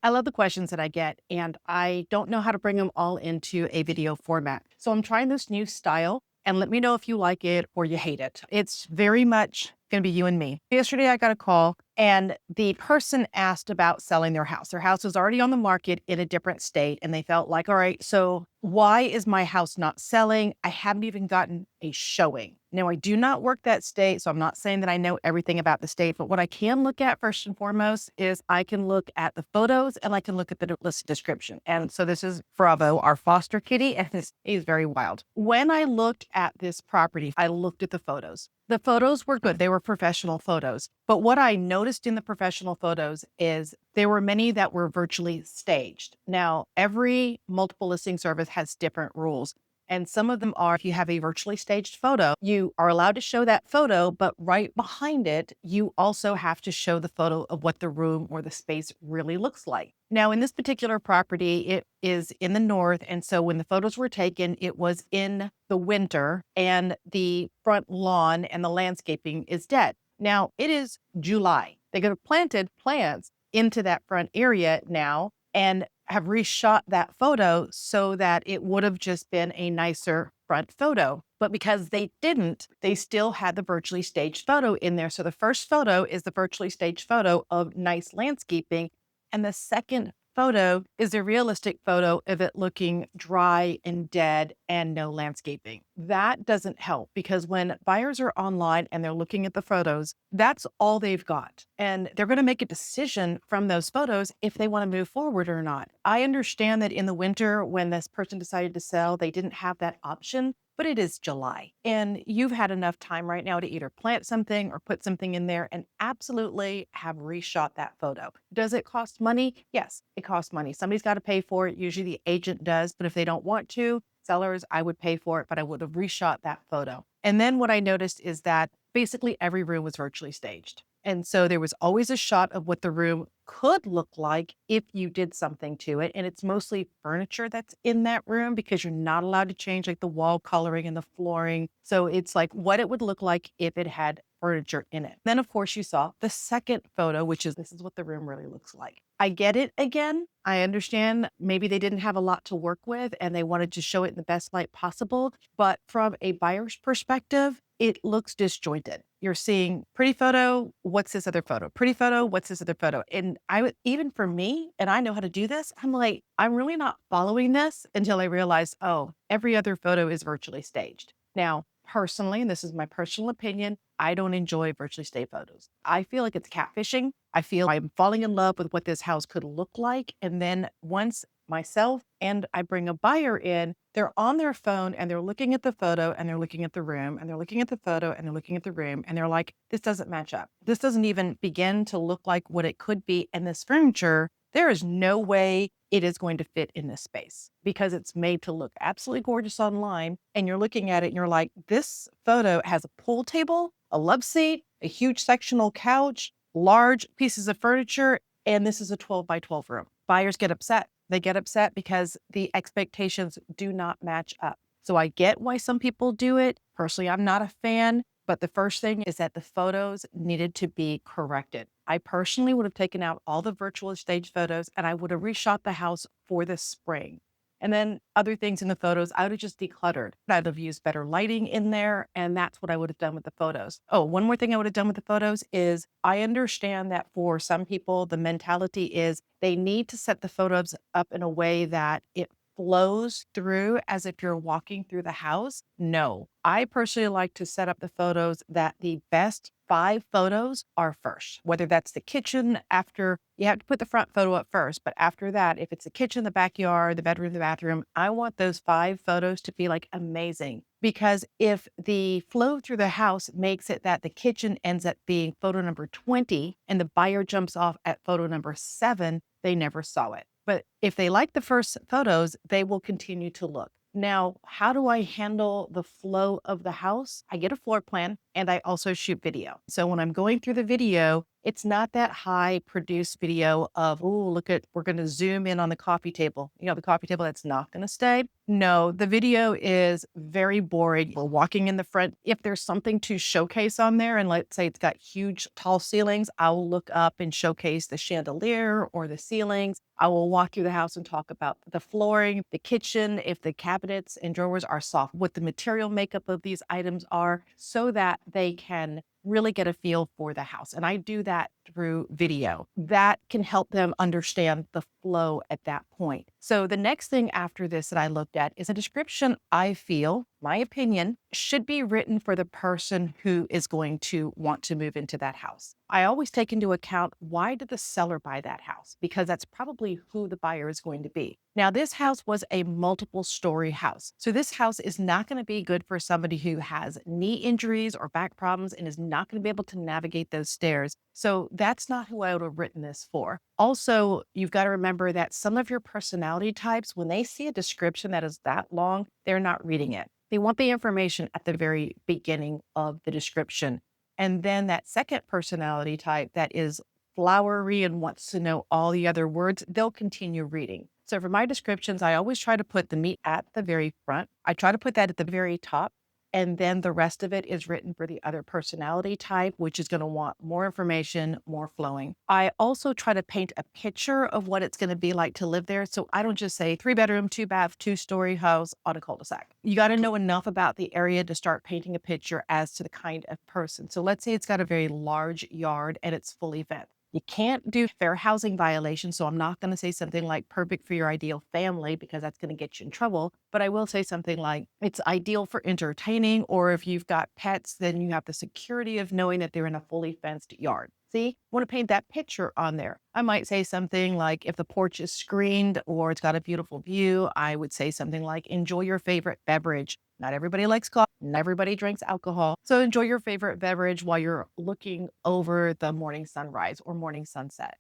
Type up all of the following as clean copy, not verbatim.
I love the questions that I get, and I don't know how to bring them all into a video format. So I'm trying this new style, and let me know if you like it or you hate it. It's very much going to be you and me. Yesterday, I got a call, and the person asked about selling their house. Their house was already on the market in a different state, and they felt like, all right, so why is my house not selling? I haven't even gotten a showing. Now, I do not work that state, so I'm not saying that I know everything about the state, but what I can look at first and foremost is I can look at the photos and I can look at the list description. And so this is Bravo, our foster kitty, and he's very wild. When I looked at this property, I looked at the photos. The photos were good. They were professional photos. But what I noticed in the professional photos is there were many that were virtually staged. Now, every multiple listing service has different rules. And some of them are if you have a virtually staged photo, you are allowed to show that photo, but right behind it, you also have to show the photo of what the room or the space really looks like. Now, in this particular property, it is in the north. And so when the photos were taken, it was in the winter and the front lawn and the landscaping is dead. Now, it is July. They could have planted plants into that front area now and have reshot that photo so that it would have just been a nicer front photo. But because they didn't, they still had the virtually staged photo in there. So the first photo is the virtually staged photo of nice landscaping. And the second photo is a realistic photo of it looking dry and dead and no landscaping. That doesn't help because when buyers are online and they're looking at the photos, that's all they've got. And they're going to make a decision from those photos if they want to move forward or not. I understand that in the winter, when this person decided to sell, they didn't have that option. But it is July and you've had enough time right now to either plant something or put something in there and absolutely have reshot that photo. Does it cost money? Yes, it costs money. Somebody's got to pay for it. Usually the agent does, but if they don't want to, sellers, I would pay for it, but I would have reshot that photo. And then what I noticed is that basically every room was virtually staged. And so there was always a shot of what the room could look like if you did something to it. And it's mostly furniture that's in that room because you're not allowed to change like the wall coloring and the flooring. So it's like what it would look like if it had furniture in it. Then, of course, you saw the second photo, which is this is what the room really looks like. I get it again. I understand maybe they didn't have a lot to work with and they wanted to show it in the best light possible. But from a buyer's perspective, it looks disjointed. You're seeing pretty photo. What's this other photo? Pretty photo. What's this other photo? And I would, even for me, and I know how to do this, I'm like, I'm really not following this until I realize, oh, every other photo is virtually staged. Now, personally, and this is my personal opinion, I don't enjoy virtually staged photos. I feel like it's catfishing. I feel I'm falling in love with what this house could look like. And then once myself and I bring a buyer in, they're on their phone and they're looking at the photo and they're looking at the room and they're looking at the photo and they're looking at the room and they're like, this doesn't match up. This doesn't even begin to look like what it could be. And this furniture, there is no way it is going to fit in this space because it's made to look absolutely gorgeous online. And you're looking at it and you're like, this photo has a pool table, a love seat, a huge sectional couch, large pieces of furniture, and this is a 12 by 12 room. Buyers get upset. They get upset because the expectations do not match up. So I get why some people do it. Personally, I'm not a fan, but the first thing is that the photos needed to be corrected. I personally would have taken out all the virtual stage photos and I would have reshot the house for the spring. And then other things in the photos, I would have just decluttered. I'd have used better lighting in there. And that's what I would have done with the photos. Oh, one more thing I would have done with the photos is I understand that for some people, the mentality is they need to set the photos up in a way that it flows through as if you're walking through the house. No, I personally like to set up the photos that the best 5 photos are first, whether that's the kitchen after you have to put the front photo up first. But after that, if it's the kitchen, the backyard, the bedroom, the bathroom, I want those 5 photos to be like amazing. Because if the flow through the house makes it that the kitchen ends up being photo number 20 and the buyer jumps off at photo number 7, they never saw it. But if they like the first photos, they will continue to look. Now, how do I handle the flow of the house? I get a floor plan and I also shoot video. So when I'm going through the video, It's not that high produced video of, oh, look at, we're going to zoom in on the coffee table. You know, the coffee table that's not going to stay. No, the video is very boring. We're walking in the front. If there's something to showcase on there, and let's say it's got huge, tall ceilings, I will look up and showcase the chandelier or the ceilings. I will walk through the house and talk about the flooring, the kitchen, if the cabinets and drawers are soft, what the material makeup of these items are, so that they can really get a feel for the house. And I do that through video. That can help them understand the flow at that point. So the next thing after this that I looked at is a description I feel, my opinion, should be written for the person who is going to want to move into that house. I always take into account, why did the seller buy that house? Because that's probably who the buyer is going to be. Now, this house was a multiple story house. So this house is not going to be good for somebody who has knee injuries or back problems and is not going to be able to navigate those stairs. So that's not who I would have written this for. Also, you've got to remember that some of your personality types, when they see a description that is that long, they're not reading it. They want the information at the very beginning of the description. And then that second personality type that is flowery and wants to know all the other words, they'll continue reading. So for my descriptions, I always try to put the meat at the very front. I try to put that at the very top. And then the rest of it is written for the other personality type, which is going to want more information, more flowing. I also try to paint a picture of what it's going to be like to live there. So I don't just say 3-bedroom, 2-bath, 2-story house on a cul-de-sac. You got to know enough about the area to start painting a picture as to the kind of person. So let's say it's got a very large yard and it's fully fenced. You can't do fair housing violation. So I'm not going to say something like perfect for your ideal family, because that's going to get you in trouble. But I will say something like it's ideal for entertaining, or if you've got pets, then you have the security of knowing that they're in a fully fenced yard. See, I want to paint that picture on there. I might say something like, if the porch is screened or it's got a beautiful view, I would say something like, enjoy your favorite beverage. Not everybody likes coffee. Not everybody drinks alcohol. So enjoy your favorite beverage while you're looking over the morning sunrise or morning sunset.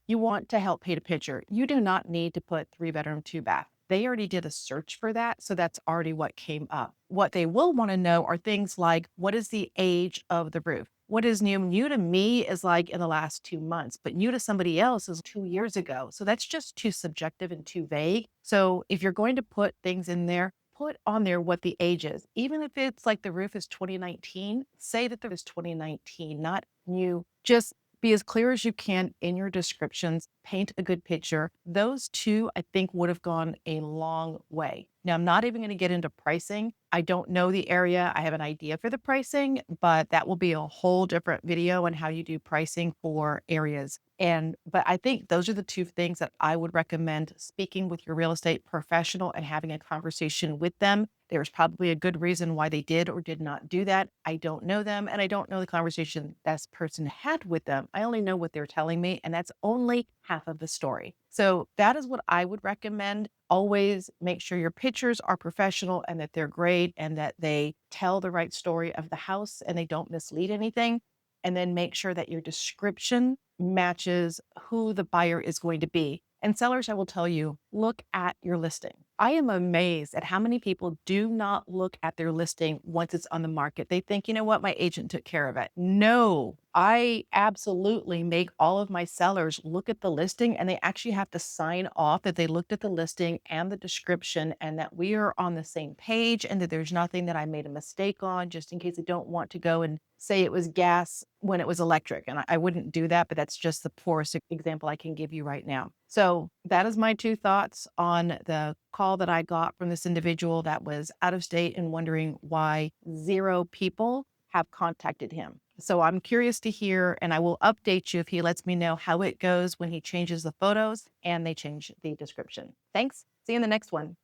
You want to help paint a picture. You do not need to put 3-bedroom, 2-bath. They already did a search for that. So that's already what came up. What they will want to know are things like, what is the age of the roof? What is new? New to me is like in the last 2 months, but new to somebody else is 2 years ago. So that's just too subjective and too vague. So if you're going to put things in there, put on there what the age is. Even if it's like the roof is 2019, say that the roof is 2019, not new. Just be as clear as you can in your descriptions, paint a good picture. Those two, I think, would have gone a long way. Now, I'm not even going to get into pricing. I don't know the area. I have an idea for the pricing, but that will be a whole different video on how you do pricing for areas. But I think those are the two things that I would recommend: speaking with your real estate professional and having a conversation with them. There's probably a good reason why they did or did not do that. I don't know them, and I don't know the conversation this person had with them. I only know what they're telling me, and that's only half of the story. So that is what I would recommend. Always make sure your pictures are professional and that they're great and that they tell the right story of the house and they don't mislead anything. And then make sure that your description matches who the buyer is going to be. And sellers, I will tell you, look at your listing. I am amazed at how many people do not look at their listing once it's on the market. They think, you know what, my agent took care of it. No, I absolutely make all of my sellers look at the listing, and they actually have to sign off that they looked at the listing and the description and that we are on the same page and that there's nothing that I made a mistake on, just in case I don't want to go and say it was gas when it was electric. And I wouldn't do that, but that's just the poorest example I can give you right now. So that is my two thoughts on the call that I got from this individual that was out of state and wondering why 0 people have contacted him. So I'm curious to hear, and I will update you if he lets me know how it goes when he changes the photos and they change the description. Thanks. See you in the next one.